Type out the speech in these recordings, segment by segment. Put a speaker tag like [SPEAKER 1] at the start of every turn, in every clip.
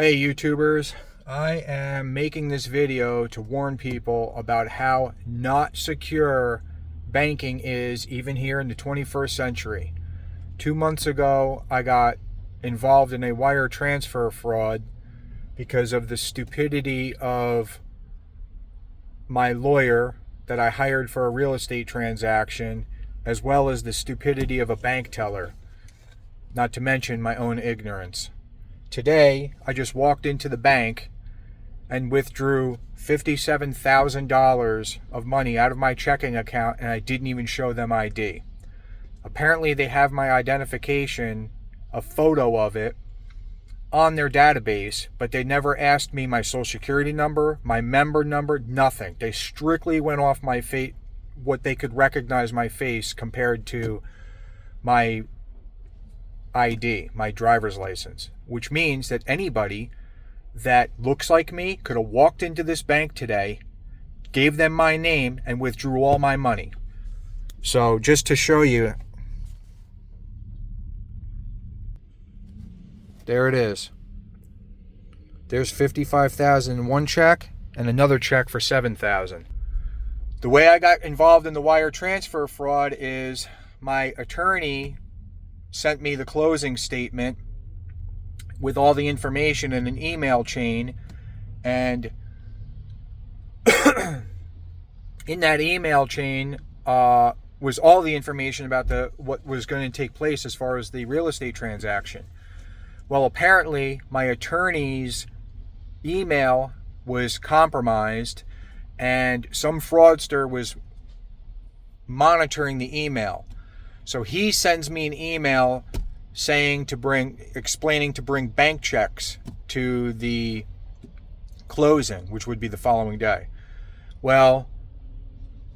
[SPEAKER 1] Hey YouTubers, I am making this video to warn people about how not secure banking is even here in the 21st century. 2 months ago, I got involved in a wire transfer fraud because of the stupidity of my lawyer that I hired for a real estate transaction, as well as the stupidity of a bank teller, not to mention my own ignorance. Today, I just walked into the bank and withdrew $57,000 of money out of my checking account, and I didn't even show them ID. Apparently, they have my identification, a photo of it, on their database, but they never asked me my social security number, my member number, nothing. They strictly went off my face, what they could recognize my face compared to my ID, my driver's license, which means that anybody that looks like me could have walked into this bank today, gave them my name, and withdrew all my money. So just to show you, there it is. There's $55,000 in one check and another check for $7,000. The way I got involved in the wire transfer fraud is my attorney sent me the closing statement with all the information in an email chain, and in that email chain was all the information about what was going to take place as far as the real estate transaction. Well, apparently my attorney's email was compromised, and some fraudster was monitoring the email. So he sends me an email explaining to bring bank checks to the closing, which would be the following day. Well,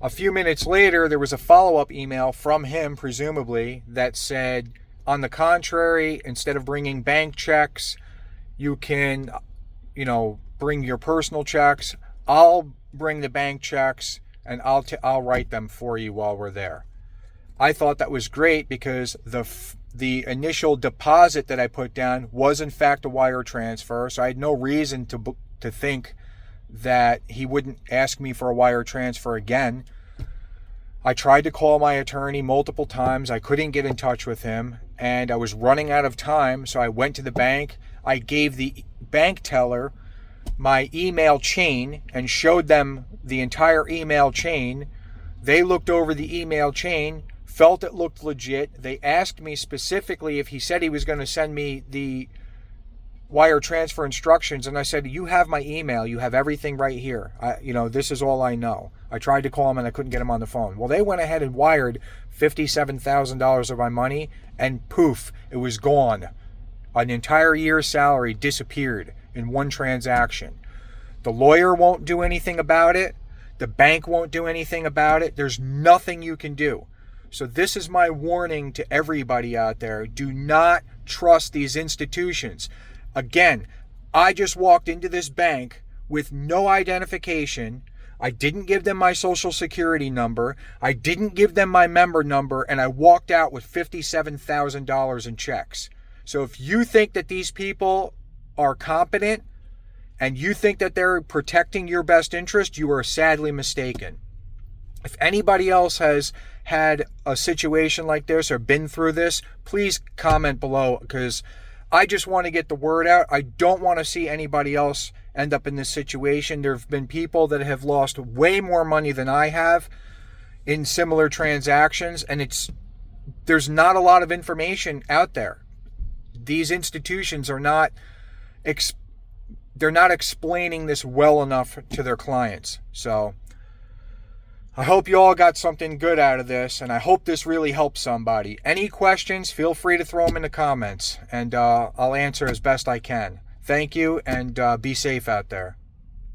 [SPEAKER 1] a few minutes later, there was a follow-up email from him, presumably, that said, on the contrary, instead of bringing bank checks, you can, bring your personal checks. I'll bring the bank checks, and I'll write them for you while we're there. I thought that was great because the initial deposit that I put down was in fact a wire transfer, so I had no reason to think that he wouldn't ask me for a wire transfer again. I tried to call my attorney multiple times. I couldn't get in touch with him, and I was running out of time, so I went to the bank. I gave the bank teller my email chain and showed them the entire email chain. They looked over the email chain, felt it looked legit. They asked me specifically if he said he was going to send me the wire transfer instructions, and I said, you have my email, you have everything right here. This is all I know. I tried to call him and I couldn't get him on the phone. Well, they went ahead and wired $57,000 of my money, and poof, it was gone. An entire year's salary disappeared in one transaction. The lawyer won't do anything about it. The bank won't do anything about it. There's nothing you can do. So this is my warning to everybody out there. Do not trust these institutions. Again, I just walked into this bank with no identification. I didn't give them my social security number. I didn't give them my member number, and I walked out with $57,000 in checks. So if you think that these people are competent and you think that they're protecting your best interest, you are sadly mistaken. If anybody else has had a situation like this or been through this, please comment below, because I just want to get the word out. I don't want to see anybody else end up in this situation. There have been people that have lost way more money than I have in similar transactions, and there's not a lot of information out there. These institutions are not explaining this well enough to their clients. So I hope you all got something good out of this, and I hope this really helps somebody. Any questions, feel free to throw them in the comments, and I'll answer as best I can. Thank you, and be safe out there.